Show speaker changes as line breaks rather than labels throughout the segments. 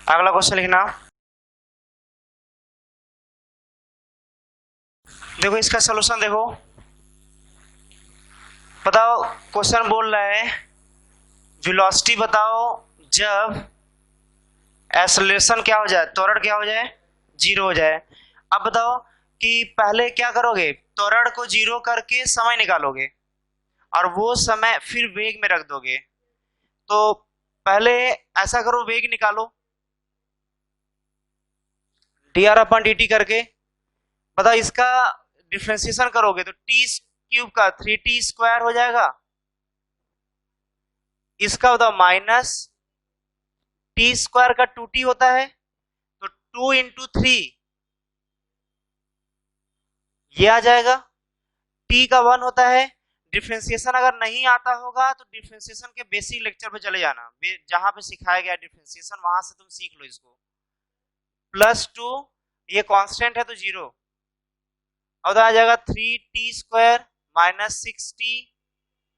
अगला क्वेश्चन लिखना। देखो इसका सोल्यूशन देखो, बताओ। क्वेश्चन बोल रहा है वेलोसिटी बताओ जब एक्सेलरेशन क्या हो जाए, त्वरण क्या हो जाए, जीरो हो जाए। अब बताओ कि पहले क्या करोगे, त्वरण को जीरो करके समय निकालोगे और वो समय फिर वेग में रख दोगे। तो पहले ऐसा करो, वेग निकालो डी आर अपन डी टी करके। बताओ इसका डिफ्रेंसिएशन करोगे तो टी क्यूब का 3t² हो जाएगा। इसका बताओ माइनस t² का 2t होता है, तो 2 × 3 ये आ जाएगा। t का 1 होता है। डिफ्रेंसिएशन अगर नहीं आता होगा तो डिफ्रेंसिएशन के बेसिक लेक्चर पे चले जाना, जहां पे सिखाया गया डिफ्रेंसिएशन वहां से तुम सीख लो इसको। +2, ये कांस्टेंट है तो जीरो, और आ जाएगा 3t² -6t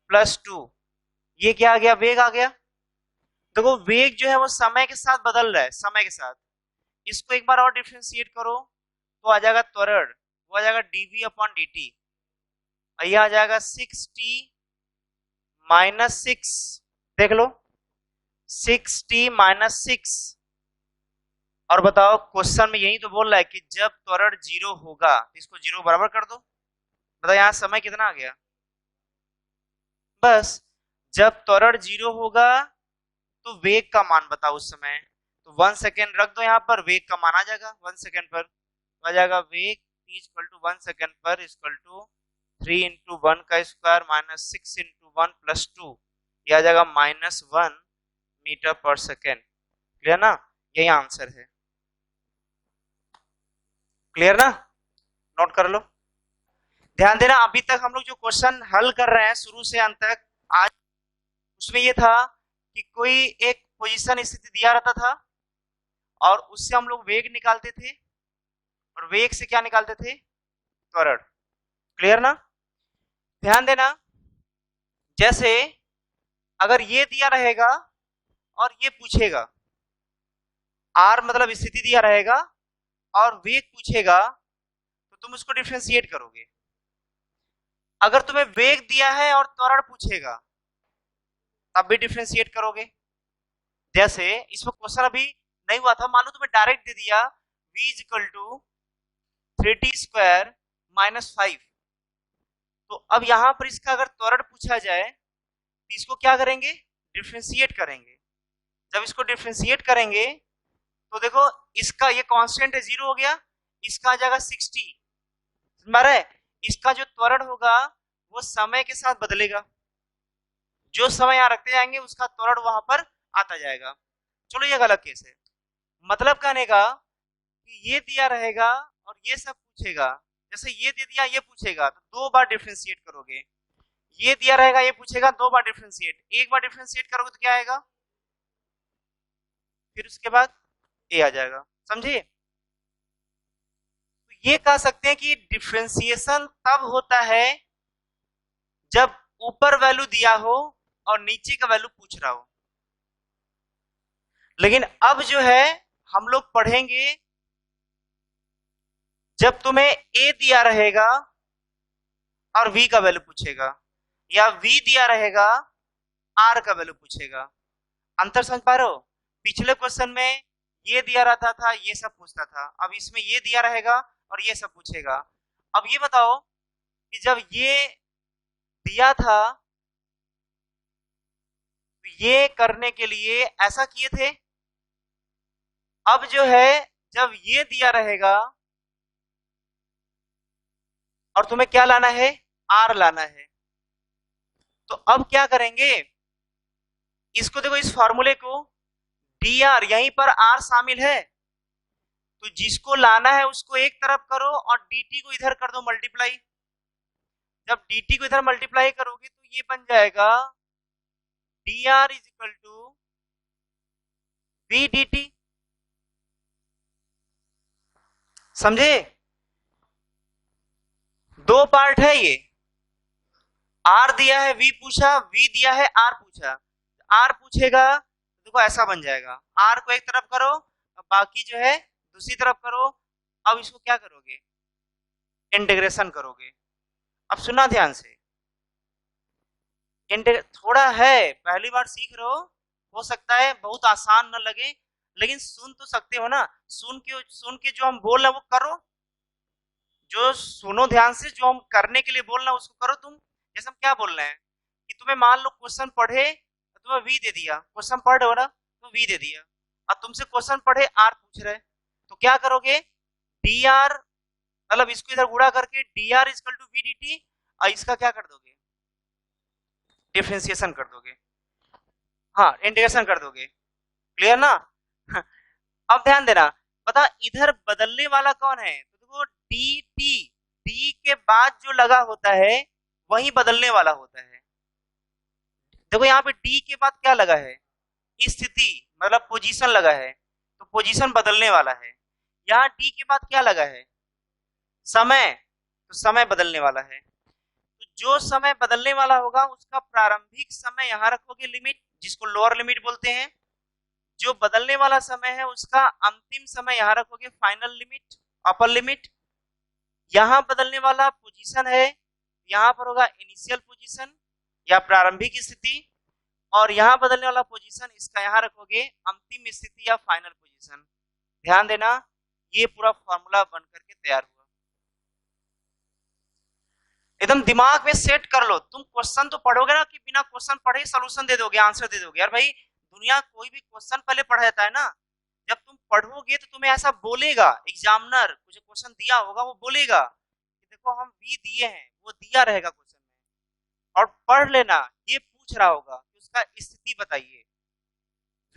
+2। ये क्या आ गया, वेग आ गया। देखो वेग जो है वो समय के साथ बदल रहा है, समय के साथ। इसको एक बार और डिफ्रेंशिएट करो तो आ जाएगा त्वरण, वो आ जाएगा dv/dt। ये आ जाएगा 6t -6, देख लो 6t -6। और बताओ क्वेश्चन में यही तो बोल रहा है कि जब त्वरण जीरो होगा, इसको जीरो बराबर कर दो। बताओ यहाँ समय कितना आ गया, बस। जब त्वरण जीरो होगा तो वेग का मान बताओ उस समय, तो 1 सेकेंड रख दो यहाँ पर, वेग का मान आ जाएगा 1 सेकेंड पर। आ जाएगा वेग t = 1 सेकेंड पर इक्वल टू 3 × 1 का स्क्वायर -6 × 1 + 2। यह आ जाएगा -1 मीटर पर सेकेंड। क्लियर ना, यही आंसर है। क्लियर ना, नोट कर लो। ध्यान देना, अभी तक हम लोग जो क्वेश्चन हल कर रहे हैं शुरू से अंत तक, आज उसमें ये था कि कोई एक पोजीशन स्थिति दिया रहता था और उससे हम लोग वेग निकालते थे, और वेग से क्या निकालते थे, त्वरण। क्लियर ना, ध्यान देना। जैसे अगर ये दिया रहेगा और ये पूछेगा, आर मतलब स्थिति दिया रहेगा और वेग पूछेगा, तो तुम उसको डिफरेंशिएट करोगे। अगर तुम्हें वेग दिया है और त्वरण पूछेगा तब भी डिफरेंशिएट करोगे। जैसे इसमें क्वेश्चन अभी नहीं हुआ था, मान लो तुम्हें डायरेक्ट दे दिया v = 3t² -5। तो अब यहां पर इसका अगर त्वरण पूछा जाए तो इसको क्या करेंगे, डिफरेंशिएट करेंगे। जब इसको डिफरेंशिएट करेंगे तो देखो इसका ये कांस्टेंट है, जीरो हो गया, इसका आ जाएगा 60। मारे इसका जो त्वरण होगा वो समय के साथ बदलेगा, जो समय यहाँ रखते जाएंगे उसका त्वरण वहां पर आता जाएगा। चलो ये गलत केस है। मतलब कहने का कि ये दिया रहेगा और ये सब पूछेगा। जैसे ये दे दिया, ये पूछेगा तो 2 बार डिफरेंशिएट करोगे। ये दिया रहेगा, ये पूछेगा, 2 बार डिफरेंशिएट। एक बार डिफरेंशिएट करोगे तो क्या आएगा, फिर उसके बाद ए आ जाएगा। समझे, तो ये कह सकते हैं कि डिफरेंशिएशन तब होता है जब ऊपर वैल्यू दिया हो और नीचे का वैल्यू पूछ रहा हो। लेकिन अब जो है हम लोग पढ़ेंगे जब तुम्हें ए दिया रहेगा और v का वैल्यू पूछेगा, या v दिया रहेगा r का वैल्यू पूछेगा। अंतर समझ पा रहे हो, पिछले क्वेश्चन में ये दिया रहता था, ये सब पूछता था, अब इसमें ये दिया रहेगा और ये सब पूछेगा। अब ये बताओ कि जब ये दिया था तो ये करने के लिए ऐसा किए थे। अब जो है जब ये दिया रहेगा और तुम्हें क्या लाना है, r लाना है, तो अब क्या करेंगे, इसको देखो, इस फॉर्मूले को dr, यहीं पर r शामिल है, तो जिसको लाना है उसको एक तरफ करो और dt को इधर कर दो मल्टीप्लाई। जब dt को इधर मल्टीप्लाई करोगे तो ये बन जाएगा dr = v dt। समझे, दो पार्ट है ये, r दिया है, v पूछा, v दिया है, r पूछा। r पूछेगा देखो ऐसा बन जाएगा, r को एक तरफ करो अब बाकी जो है दूसरी तरफ करो। अब इसको क्या करोगे, इंटीग्रेशन करोगे। अब सुनना ध्यान से, थोड़ा है, पहली बार सीख रहे हो सकता है बहुत आसान न लगे, लेकिन सुन तो सकते हो ना। सुन के जो हम बोल रहे हैं वो करो, जो सुनो ध्यान से, जो हम करने के लिए बोल रहे हैं उसको करो तुम। जैसे हम क्या बोल रहे हैं कि तुम्हें मान लो क्वेश्चन पढ़े, तुम्हें वी दे दिया, क्वेश्चन पढ़ रहे हो ना, तो वी दे दिया। अब तुमसे क्वेश्चन पढ़े आर पूछ रहे, तो क्या करोगे, डी आर, मतलब इसको इधर गुणा करके D R is equal to V D T, और इसका क्या कर दोगे, डिफ्रेंसिएशन कर दोगे, हाँ इंटीग्रेशन कर दोगे। क्लियर ना? अब ध्यान देना, पता इधर बदलने वाला कौन है, तो देखो डी टी, डी के बाद जो लगा होता है वही बदलने वाला होता है। देखो यहाँ पे डी के बाद क्या लगा है, स्थिति, मतलब पोजीशन लगा है, तो पोजीशन बदलने वाला है। यहाँ डी के बाद क्या लगा है, समय, तो समय बदलने वाला है। तो जो समय बदलने वाला होगा उसका प्रारंभिक समय यहाँ रखोगे लिमिट, जिसको लोअर लिमिट बोलते हैं। जो बदलने वाला समय है उसका अंतिम समय यहाँ रखोगे फाइनल लिमिट, अपर लिमिट। यहाँ बदलने वाला पोजीशन है, यहाँ पर होगा इनिशियल पोजीशन या प्रारंभिक स्थिति, और यहाँ बदलने वाला पोजीशन इसका यहाँ रखोगे अंतिम स्थिति या फाइनल पोजीशन। ध्यान देना, ये पूरा फॉर्मूला बन करके तैयार हुआ। एकदम दिमाग में सेट कर लो। तुम क्वेश्चन तो पढ़ोगे ना कि बिना क्वेश्चन पढ़े सॉल्यूशन दे दोगे, आंसर दे दोगे। यार भाई दुनिया कोई भी क्वेश्चन पहले पढ़ा जाता है ना, जब तुम पढ़ोगे तो तुम्हें ऐसा बोलेगा एग्जामिनर, कुछ क्वेश्चन दिया होगा वो बोलेगा कि देखो हम वी दिए हैं, वो दिया रहेगा क्वेश्चन में, और पढ़ लेना। ये पूछ रहा होगा कि उसका स्थिति बताइए,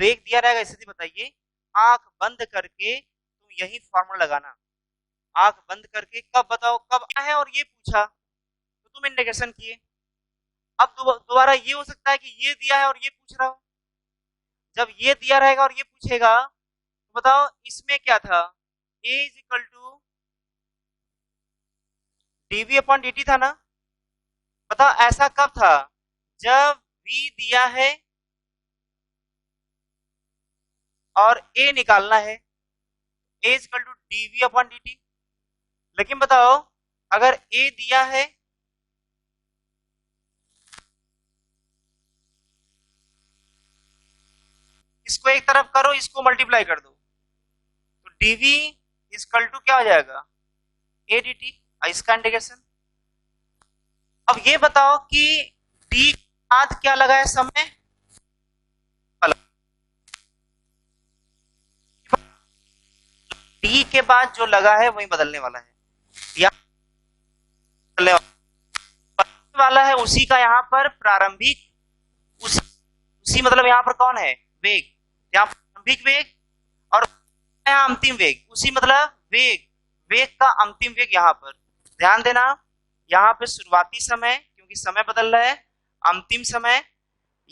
वेग दिया रहेगा, स्थिति बताइए। आंख बंद करके तुम यही फॉर्मूला लगाना, आंख बंद करके कब बताओ कब आया है, और ये पूछा तो तुम इंडिकेशन किए। अब दोबारा ये हो सकता है कि ये दिया है और ये पूछ रहा हो। जब ये दिया रहेगा और ये पूछेगा तो बताओ इसमें क्या था, a is equal to dv upon dt था ना। बताओ ऐसा कब था, जब v दिया है और a निकालना है, a is equal to dv upon dt। लेकिन बताओ अगर a दिया है, इसको एक तरफ करो, इसको मल्टीप्लाई कर दो, तो dv इक्वल टू क्या हो जाएगा, a dt। इसका इंटीग्रेशन। अब ये बताओ कि d बाद क्या लगा है, समय। d के बाद जो लगा है वही बदलने वाला है, या बदलने वाला है उसी का यहाँ पर प्रारंभिक, उसी मतलब यहाँ पर कौन है, वेग। यहाँ प्रारंभिक वेग और यहाँ अंतिम वेग, उसी मतलब वेग, वेग का अंतिम वेग यहाँ पर। ध्यान देना, यहाँ पे शुरुआती समय क्योंकि समय बदल रहा है, अंतिम समय,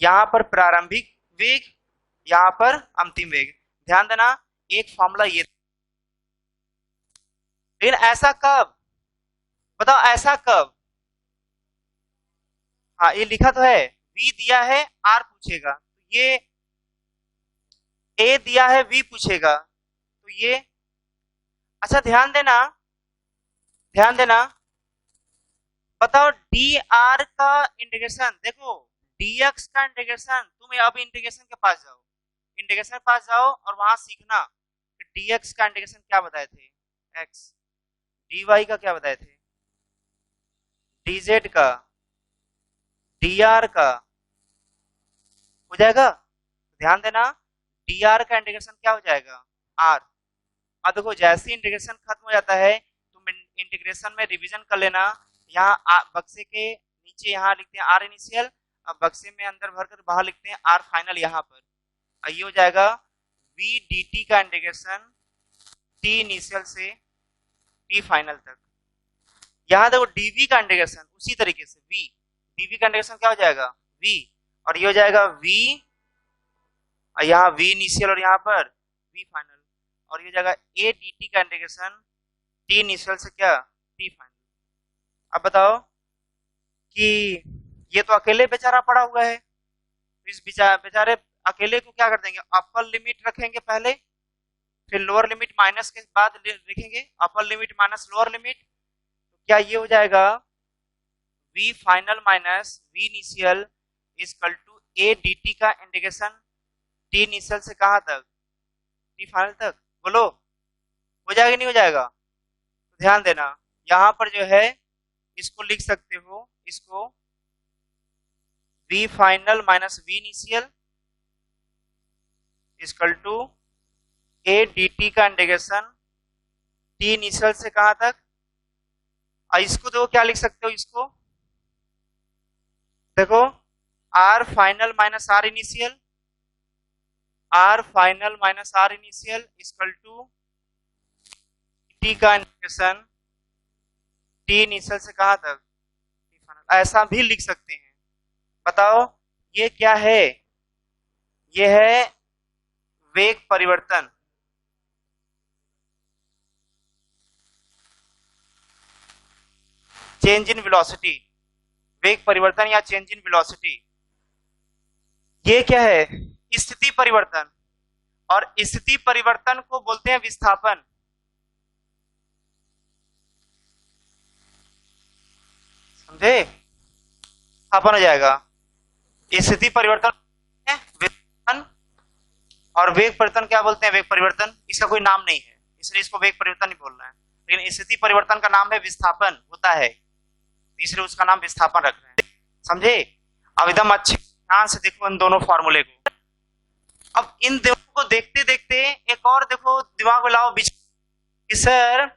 यहाँ पर प्रारंभिक वेग, यहाँ पर अंतिम वेग। ध्यान देना, एक फॉर्मूला ये, लेकिन ऐसा कब, बताओ ऐसा कब। हाँ ये लिखा तो है, v दिया है r पूछेगा, तो ये a दिया है v पूछेगा, तो ये। अच्छा ध्यान देना, ध्यान देना, बताओ dr का इंटीग्रेशन, देखो dx का इंटीग्रेशन, तुम अब इंटीग्रेशन के पास जाओ, इंटीग्रेशन के पास जाओ और वहां सीखना कि dx का इंटीग्रेशन क्या बताए थे, x, dy का क्या बताए थे, dz का, dr का, हो जाएगा। ध्यान देना, dr का इंटीग्रेशन क्या हो जाएगा, r। अब देखो जैसे इंटीग्रेशन खत्म हो जाता है तुम इंटीग्रेशन में रिवीजन कर लेना। यहाँ बक्से के नीचे यहाँ लिखते हैं r इनिशियल, अब बक्से में अंदर भरकर बाहर लिखते हैं r फाइनल यहाँ पर। ये हो जाएगा v dt का इंटीग्रेशन t इनिशियल से t फाइनल तक। यहाँ देखो dv का इंटीग्रेशन उसी तरीके से v, dv का इंटीग्रेशन क्या हो जाएगा, v, और ये हो जाएगा v, और यहाँ v इनिशियल और यहाँ पर v फाइनल, और ये हो जाएगा a dt का इंटीग्रेशन t इनिशियल से क्या, t फाइनल। अब बताओ कि ये तो अकेले बेचारा पड़ा हुआ है, इस बेचारे अकेले को क्या कर देंगे, अपर लिमिट रखेंगे पहले, फिर लोअर लिमिट माइनस के बाद लिखेंगे upper limit minus lower limit, तो क्या ये हो जाएगा v final minus v initial equal to a dt का इंटीग्रेशन t इनिशियल से कहाँ तक, t फाइनल तक। बोलो हो जाएगा नहीं हो जाएगा, तो ध्यान देना यहाँ पर जो है इसको लिख सकते हो, इसको v final minus v initial equal to a dt का इंटीग्रेशन t इनिशियल से कहाँ तक। इसको देखो क्या लिख सकते हो, इसको देखो r final minus r initial, r final minus r initial equal to t का इंटीग्रेशन t इनिशियल से कहाँ तक, t फाइनल। ऐसा भी लिख सकते हैं। बताओ ये क्या है, ये है वेग परिवर्तन। चेंज इन वेलोसिटी, वेग परिवर्तन या चेंज इन वेलोसिटी। ये क्या है, स्थिति परिवर्तन, और स्थिति परिवर्तन को बोलते हैं विस्थापन। समझे, विस्थापन हो जाएगा। स्थिति परिवर्तन है विस्थापन, और वेग परिवर्तन क्या बोलते हैं, वेग परिवर्तन। इसका कोई नाम नहीं है इसलिए इसको वेग परिवर्तन नहीं बोलना है, लेकिन स्थिति परिवर्तन का नाम है विस्थापन होता है, इसलिए उसका नाम विस्थापन रख रहे हैं। समझे, अब एकदम अच्छे ध्यान से देखो इन दोनों फॉर्मूले को। अब इन दोनों को देखते देखते एक और देखो दिमाग में लाओ बीच, सर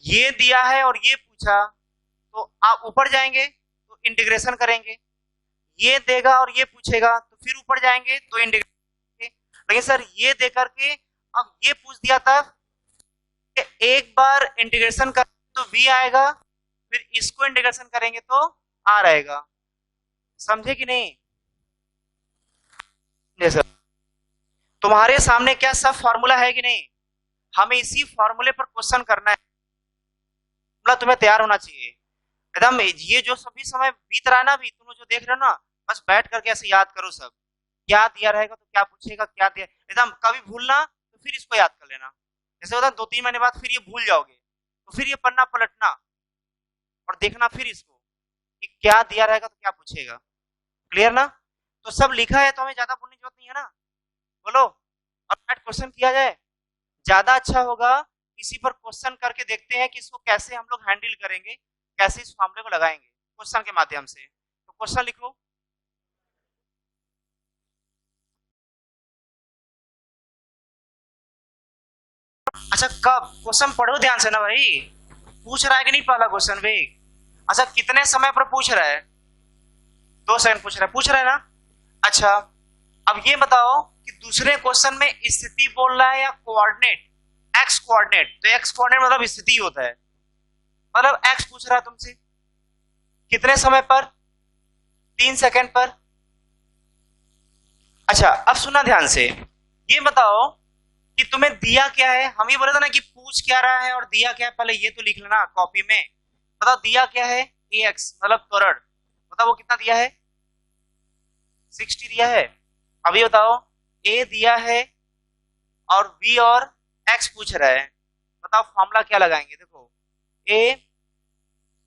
ये दिया है और ये पूछा, तो आप ऊपर जाएंगे तो इंटीग्रेशन करेंगे, ये देगा और ये पूछेगा तो फिर ऊपर जाएंगे तो इंटीग्रेशन। लेकिन सर ये दे करके अब ये पूछ दिया तब, एक बार इंटीग्रेशन कर तो v आएगा, फिर इसको इंटीग्रेशन करेंगे तो r आएगा। समझे कि नहीं। सर तुम्हारे सामने क्या सब फॉर्मूला है कि नहीं, हमें इसी फॉर्मूले पर क्वेश्चन करना है, मतलब तुम्हें तैयार होना चाहिए एकदम। ये जो सभी समय बीत रहा है ना, अभी तुम जो देख रहे हो ना, बस बैठ करके ऐसे याद करो सब, क्या दिया रहेगा तो क्या पूछेगा, क्या दिया, एकदम कभी भूलना तो फिर इसको याद कर लेना। जैसे होता 2-3 महीने बाद फिर ये भूल जाओगे, तो फिर ये पढ़ना पलटना और देखना फिर इसको कि क्या दिया रहेगा तो क्या पूछेगा। क्लियर ना, तो सब लिखा है तो हमें ज्यादा बोलने की जरूरत नहीं है ना। बोलो और क्वेश्चन किया जाए, ज्यादा अच्छा होगा। इसी पर क्वेश्चन करके देखते हैं कि इसको कैसे हम लोग हैंडल करेंगे, कैसे इस फॉर्मूले को लगाएंगे क्वेश्चन के माध्यम से। तो क्वेश्चन लिखो। अच्छा कब, क्वेश्चन पढ़ो ध्यान से ना भाई, पूछ रहा है कि नहीं पहला क्वेश्चन भाई। अच्छा कितने समय पर पूछ रहा है, 2 सेकंड पूछ रहा है ना। अच्छा अब ये बताओ कि दूसरे क्वेश्चन में स्थिति बोल रहा है या कोऑर्डिनेट, एक्स कोऑर्डिनेट। तो एक्स कोऑर्डिनेट मतलब स्थिति होता है, मतलब एक्स पूछ रहा है तुमसे कितने समय पर, 3 सेकंड पर। अच्छा अब सुना ध्यान से, ये बताओ कि तुम्हें दिया क्या है। हम ये बोले था ना कि पूछ क्या रहा है और दिया क्या है, पहले ये तो लिख लेना कॉपी में। बताओ दिया क्या है, ax मतलब त्वरण। बताओ वो कितना दिया है, 60 दिया है। अभी बताओ a दिया है और v और x पूछ रहा है, बताओ फॉर्मूला क्या लगाएंगे। देखो a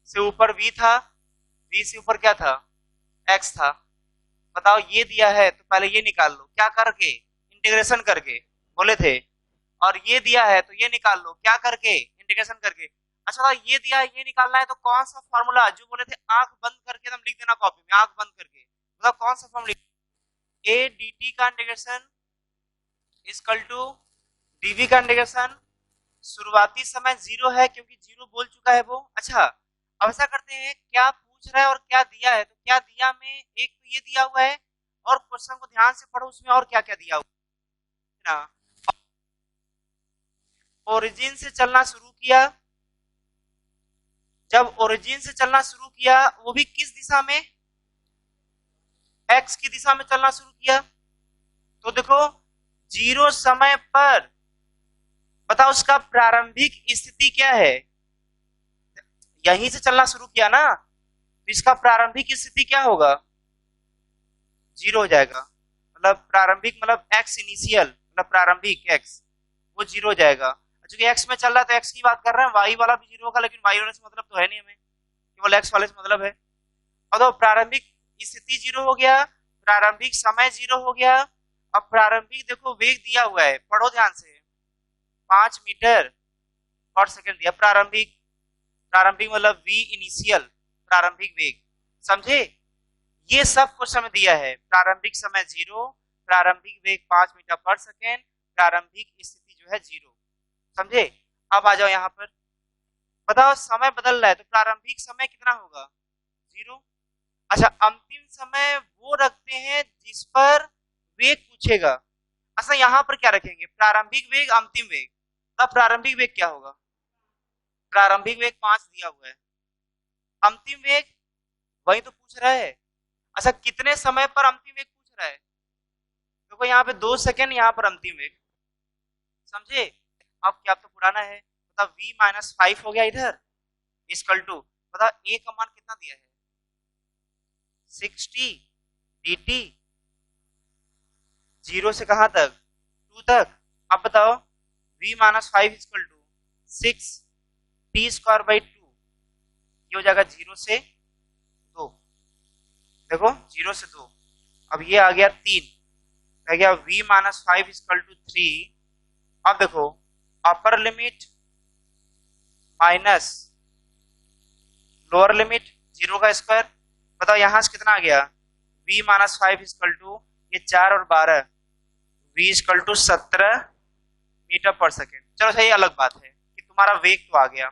से ऊपर v था, v से ऊपर क्या था, x था। बताओ ये दिया है तो पहले ये निकाल लो, क्या करके, इंटीग्रेशन करके बोले थे। और ये दिया है तो ये निकाल लो, क्या करके, इंटीग्रेशन करके। अच्छा बताओ ये दिया है, ये निकालना है, तो कौन सा फॉर्मूला, जो बोले थे आंख बंद करके एकदम लिख देना कॉपी में, आंख बंद करके। बताओ कौन सा फॉर्मूला, a dt का इंटीग्रेशन इक्वल टू dv का इंटीग्रेशन। शुरुआती समय 0 है क्योंकि 0 बोल चुका है वो। अच्छा अब ऐसा करते हैं, क्या पूछ रहा है और क्या दिया है, तो क्या दिया में एक तो ये दिया हुआ है, और क्वेश्चन को ध्यान से पढ़ो उसमें और क्या क्या दिया हुआ है। ओरिजिन से चलना शुरू किया, जब ओरिजिन से चलना शुरू किया वो भी किस दिशा में, एक्स की दिशा में चलना शुरू किया। तो देखो 0 समय पर बताओ उसका प्रारंभिक स्थिति क्या है, यहीं से चलना शुरू किया ना, तो इसका प्रारंभिक स्थिति क्या होगा, 0 हो जाएगा। मतलब प्रारंभिक मतलब एक्स इनिशियल, मतलब प्रारंभिक एक्स वो जीरो हो जाएगा। क्योंकि एक्स में चल रहा है तो एक्स की बात कर रहे हैं, वाई वाला भी जीरो होगा, लेकिन वाई वाले से मतलब तो है नहीं हमें, केवल एक्स वाले से मतलब है। और तो प्रारंभिक स्थिति जीरो हो गया, प्रारंभिक समय जीरो हो गया। अब प्रारंभिक देखो वेग दिया हुआ है, पढ़ो ध्यान से, 5 मीटर पर सेकंड दिया प्रारंभिक। प्रारंभिक मतलब वी इनिशियल, प्रारंभिक वेग, समझे? ये सब क्वेश्चन में दिया है। प्रारंभिक समय जीरो, प्रारंभिक वेग 5 मीटर पर सेकेंड, प्रारंभिक स्थिति जो है जीरो, समझे? अब आ जाओ यहाँ पर, बताओ समय बदल रहा है तो प्रारंभिक समय कितना होगा? जीरो। अच्छा, अंतिम समय वो रखते हैं जिस पर वेग पूछेगा। अच्छा, यहाँ पर क्या रखेंगे? प्रारंभिक वेग, अंतिम वेग। तब प्रारंभिक वेग क्या होगा? प्रारंभिक वेग 5 दिया हुआ है, अंतिम वेग वही तो पूछ रहा है। अच्छा, कितने समय पर अंतिम वेग पूछ रहा है? देखो यहाँ पे 2 सेकेंड, यहाँ पर अंतिम वेग, समझे? अब क्या तो पुराना है, मतलब v माइनस 5 हो गया इधर, इक्वल टू, बताओ a का मान कितना दिया है? 60 dt, जीरो से कहां तक? 2 तक। अब बताओ v minus 5 equal to 6 T square by 2, ये हो जाएगा 0 से 2, देखो 0 से 2। अब ये आ गया 3, रह गया v माइनस 5 इक्वल टू 3। अब देखो अपर लिमिट माइनस लोअर लिमिट, 0 का स्क्वायर, बताओ यहां से कितना आ गया? v माइनस 5 इक्वल टू, ये 4 और 12, v इक्वल टू 17 मीटर पर सेकेंड। चलो सही, अलग बात है कि तुम्हारा वेग तो आ गया।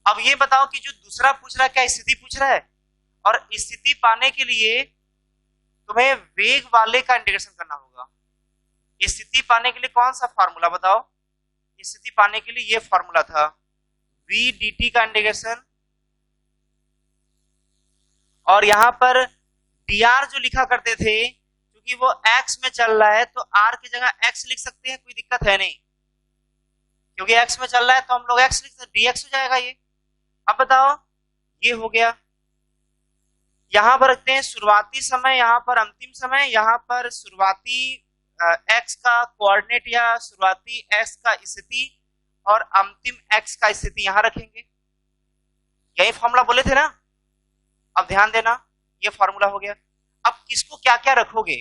अब ये बताओ कि जो दूसरा पूछ रहा है क्या स्थिति पूछ रहा है? और स्थिति पाने के लिए तुम्हें वेग वाले का इंटीग्रेशन करना होगा। स्थिति पाने के लिए कौन सा फार्मूला बताओ? स्थिति पाने के लिए ये फार्मूला था, v dt का इंटीग्रेशन, और यहां पर dr जो लिखा करते थे, क्योंकि वो x में चल रहा है तो r की जगह x लिख सकते हैं, कोई दिक्कत है नहीं। क्योंकि x में चल रहा है तो हम लोग x लिख सकते, dx हो जाएगा ये। अब बताओ, ये हो गया। यहां पर रखते हैं शुरुआती समय, यहां पर अंतिम समय, यहां पर शुरुआती x का कोऑर्डिनेट या शुरुआती x का स्थिति और अंतिम x का स्थिति यहां रखेंगे। यही फॉर्मूला बोले थे ना? अब ध्यान देना, ये फॉर्मूला हो गया। अब किसको क्या क्या रखोगे,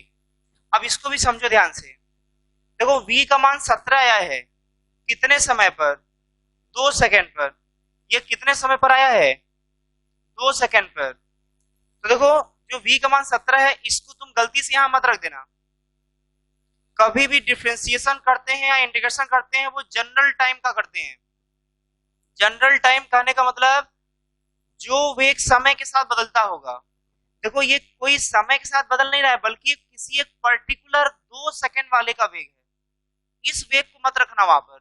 अब इसको भी समझो ध्यान से। देखो v का मान 17 आया है, कितने समय पर? 2 सेकेंड पर। ये कितने समय पर आया है? 2 सेकेंड पर। तो देखो जो v का मान 17 है, इसको तुम गलती से यहां मत रख देना। कभी भी डिफरेंशिएशन करते हैं या इंटीग्रेशन करते हैं, वो जनरल टाइम का करते हैं। जनरल टाइम कहने का मतलब जो वेग समय के साथ बदलता होगा। देखो ये कोई समय के साथ बदल नहीं रहा है, बल्कि किसी एक पर्टिकुलर 2 सेकेंड वाले का वेग है। इस वेग को मत रखना वहां पर,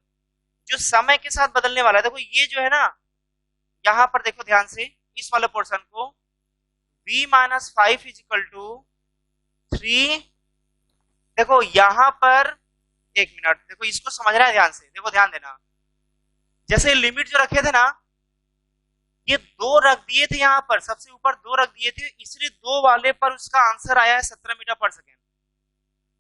जो समय के साथ बदलने वाला है। देखो ये जो है ना, यहां पर देखो ध्यान से, इस वाले पोर्शन को, v minus 5 is equal to 3। देखो यहां पर, एक मिनट, देखो इसको समझना है ध्यान से, देखो ध्यान देना। जैसे लिमिट जो रखे थे ना, ये 2 रख दिए थे यहां पर, सबसे ऊपर 2 रख दिए थे, इसलिए 2 वाले पर उसका आंसर आया है 17 मीटर पर सेकेंड।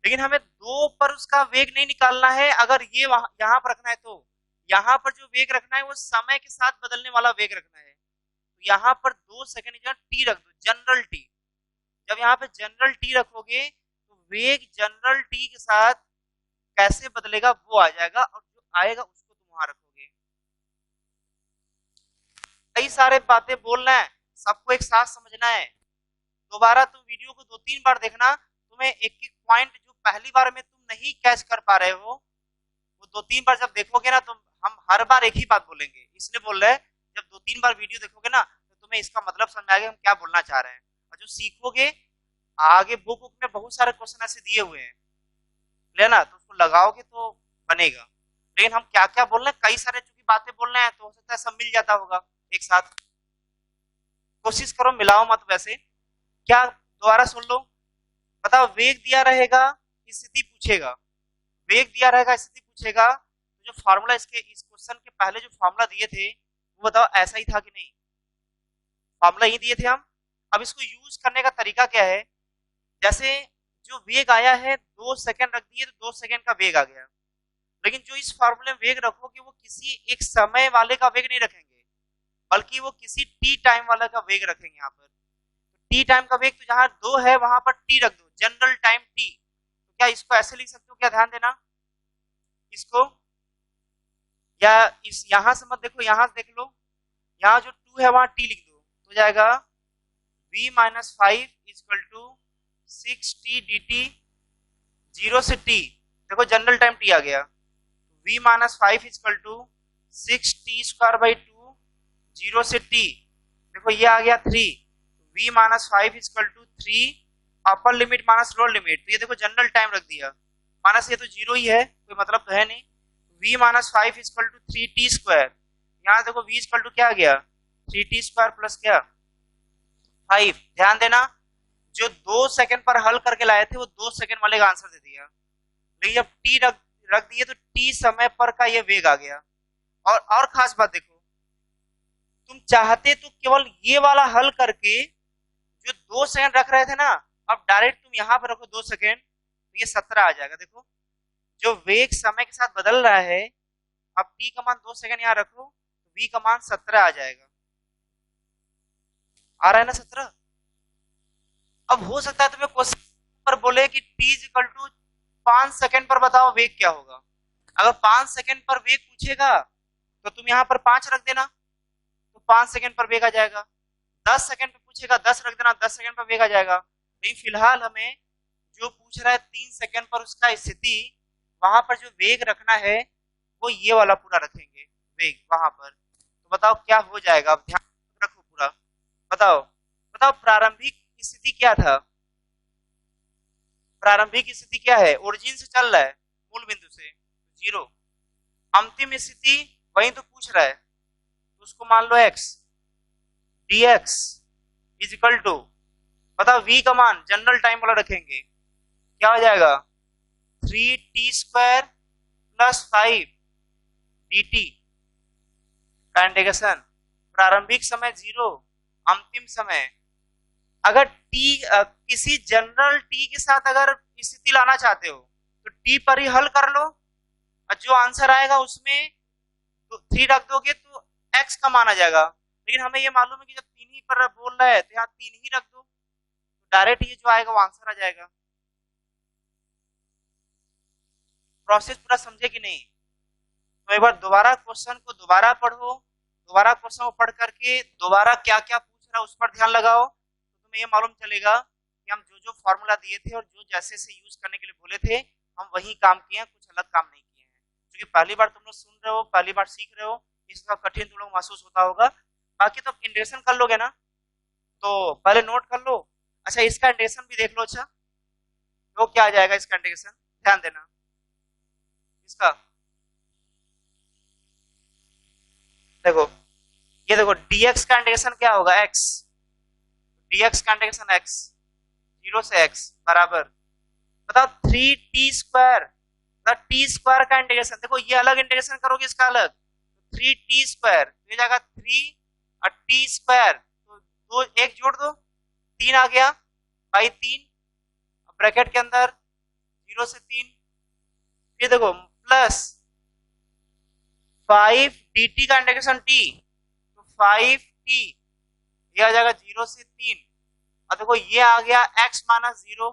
लेकिन हमें 2 पर उसका वेग नहीं निकालना है। अगर ये यहां पर रखना है तो यहां पर जो वेग रखना है वो समय के साथ बदलने वाला वेग रखना है। तो यहां पर 2 सेकेंड टी रख दो, जनरल टी। जब यहाँ पे जनरल टी रखोगे तो वेग जनरल टी के साथ कैसे बदलेगा वो आ जाएगा, और जो आएगा उसको तुम वहां रखोगे। कई सारे बातें बोलना है, सबको एक साथ समझना है। दोबारा तुम वीडियो को 2-3 बार देखना, तुम्हें एक एक पॉइंट जो पहली बार में तुम नहीं कैच कर पा रहे हो, वो 2-3 बार जब देखोगे ना, तो हम हर बार एक ही बात बोलेंगे। इसलिए बोल रहे हैं, जब 2-3 बार वीडियो देखोगे ना, तो तुम्हें इसका मतलब समझ आएगा हम क्या बोलना चाह रहे हैं। और जो सीखोगे आगे, बुक में बहुत सारे क्वेश्चन ऐसे दिए हुए हैं लेना, तो उसको लगाओगे तो बनेगा। लेकिन हम क्या क्या बोल रहे हैं, कई सारे चूंकि बातें बोल रहे हैं, तो हो सकता है सब मिल जाता होगा एक साथ। कोशिश करो मिलाओ मत। वैसे क्या, दोबारा सुन लो, बताओ वेग दिया रहेगा, स्थिति पूछेगा, वेग दिया रहेगा, स्थिति पूछेगा, तो जो फार्मूला इसके, इस क्वेश्चन के पहले जो फार्मूला दिए थे, वो बताओ ऐसा ही था कि नहीं? फार्मूला ही दिए थे हम। अब इसको यूज करने का तरीका क्या है? जैसे जो वेग आया है 2 सेकेंड रख दिए तो 2 सेकेंड का वेग आ गया। लेकिन जो इस फॉर्मूले में वेग रखोगे वो किसी एक समय वाले का वेग नहीं रखेंगे, बल्कि वो किसी टी टाइम वाला का वेग रखेंगे। यहाँ पर टी टाइम का वेग तो जहां 2 है वहां पर टी रख दो, जनरल टाइम टी। तो क्या इसको ऐसे लिख सकते हो क्या? ध्यान देना इसको, या इस यहां से मत देखो, यहां से देख लो, यहाँ जो 2 है वहां टी लिख दो, तो जाएगा v minus 5 equal to 6t dt, 0 से t, देखो जनरल टाइम t आ गया, v minus 5 equal to 6t square by 2, 0 से t, देखो ये आ गया 3, v minus 5 equal to 3 upper limit minus lower limit, तो ये देखो जनरल टाइम रख दिया, माइनस ये तो जीरो ही है, कोई मतलब तो है नहीं, v minus 5 equal to 3t square, यहाँ देखो v इक्वल टू क्या आ गया 3t स्क्वायर प्लस क्या 5। ध्यान देना जो 2 सेकंड पर हल करके लाए थे वो 2 सेकंड वाले का आंसर दे दिया, लेकिन जब t रख दिए तो t समय पर का ये वेग आ गया। और खास बात देखो, तुम चाहते तो केवल ये वाला हल करके जो 2 सेकंड रख रहे थे ना, अब डायरेक्ट तुम यहाँ पर रखो 2 सेकंड, तो ये 17 आ जाएगा। देखो जो वेग समय के साथ बदल रहा है, अब t का मान 2 सेकंड यहाँ रखो, v का मान 17 आ जाएगा। आ रहा है ना 17? अब हो सकता है तुम्हें क्वेश्चन पर बोले कि t इक्वल टू 5 सेकंड पर बताओ वेग क्या होगा। अगर 5 सेकंड पर वेग पूछेगा तो तुम यहाँ पर 5 रख देना, तो 5 सेकंड पर वेग आ जाएगा। 10 सेकंड पे पूछेगा 10 रख देना, 10 सेकंड पर वेग आ जाएगा। लेकिन फिलहाल हमें जो पूछ रहा है 3 सेकंड पर उसका स्थिति, वहां पर जो वेग रखना है वो ये वाला पूरा रखेंगे वेग वहां पर। तो बताओ क्या हो जाएगा, अब ध्यान रखो पूरा। बताओ बताओ प्रारंभिक स्थिति क्या था? प्रारंभिक स्थिति क्या है? ओरिजिन से चल रहा है, मूल बिंदु से 0। अंतिम स्थिति वही तो पूछ रहा है, तो उसको मान लो x, dx is equal to, बताओ v का मान जनरल टाइम वाला रखेंगे, क्या हो जाएगा 3t स्क्वायर प्लस 5 dt का इंटीग्रेशन। प्रारंभिक समय 0, अंतिम समय। अगर t किसी जनरल t के साथ अगर स्थिति लाना चाहते हो तो t पर ही हल कर लो, और जो आंसर आएगा उसमें 3 रख दोगे तो x का मान आ जाएगा। लेकिन हमें ये मालूम है कि जब 3 ही पर बोल रहा है तो यहाँ 3 ही रख दो, तो डायरेक्ट ये जो आएगा वो आंसर आ जाएगा। प्रोसेस पूरा समझे कि नहीं? तो एक बार दोबारा क्वेश्चन को दोबारा पढ़ो, दोबारा क्वेश्चन को पढ़ करके दोबारा क्या क्या पूछ रहा है उस पर ध्यान लगाओ, तो तुम्हें ये मालूम चलेगा कि हम जो जो फॉर्मूला दिए थे और जो जैसे से यूज करने के लिए बोले थे हम वही काम किए हैं, कुछ अलग काम नहीं किए हैं। क्योंकि पहली बार तुम लोग सुन रहे हो, पहली बार सीख रहे हो, इसका कठिन तुम लोग महसूस होता होगा। बाकी तो इंडेक्शन कर लोगे ना, तो पहले नोट कर लो। अच्छा इसका इंडेक्शन भी देख लो। अच्छा तो क्या आ जाएगा इसका इंडेक्शन, ध्यान देना इसका। देखो ये देखो dx का इंटीग्रेशन क्या होगा x, dx का इंटीग्रेशन x, 0 से x बराबर, बताओ 3t स्क्वायर, t स्क्वायर का इंटीग्रेशन, देखो ये अलग इंटीग्रेशन करोगे इसका अलग, 3t स्क्वायर ये जाएगा 3 और t स्क्वायर, तो दो एक जोड़ दो 3 आ गया बाई 3, ब्रैकेट के अंदर 0 से 3, फिर देखो प्लस 5 dt का इंटीग्रेशन t, तो 5t ये आ जाएगा 0 से 3, और देखो ये आ गया x माइनस 0।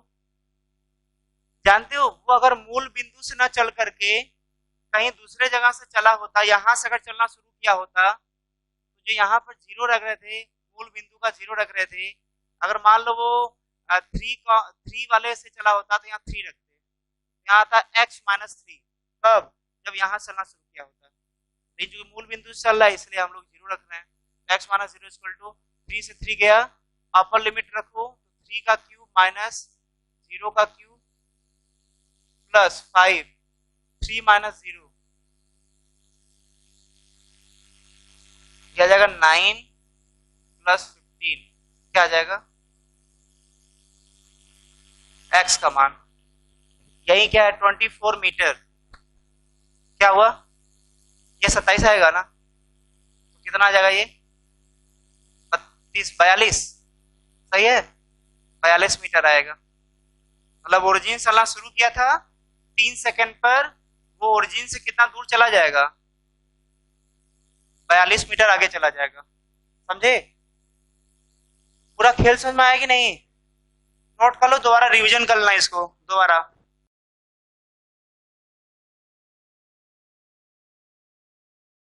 जानते हो वो अगर मूल बिंदु से न चल करके कहीं दूसरे जगह से चला होता, यहां से अगर चलना शुरू किया होता, तो जो यहाँ पर 0 रख रहे थे, मूल बिंदु का 0 रख रहे थे, अगर मान लो वो 3 वाले से चला होता तो यहाँ 3 रखते, यहाँ आता x माइनस 3, तब जब यहाँ चलना शुरू किया होता। लेकिन जो मूल बिंदु से चल रहा है इसलिए हम लोग 0 रख रहे हैं, x माइनस 0 इक्वल टू 3 से 3 गया, अपर लिमिट रखो, 3 का क्यूब माइनस 0 का क्यूब प्लस 5, 3 माइनस 0 क्या आ जाएगा 9 प्लस 15, क्या आ जाएगा x का मान, यही क्या है 24 मीटर, क्या हुआ ये 27 आएगा ना, तो कितना आ जाएगा ये 42, सही है 42 मीटर आएगा। मतलब ओरिजिन चलना शुरू किया था 3 सेकंड पर, वो ओरिजिन से कितना दूर चला जाएगा? 42 मीटर आगे चला जाएगा। समझे? पूरा खेल समझ में आया कि नहीं? नोट कर लो, दोबारा रिवीजन करना इसको दोबारा।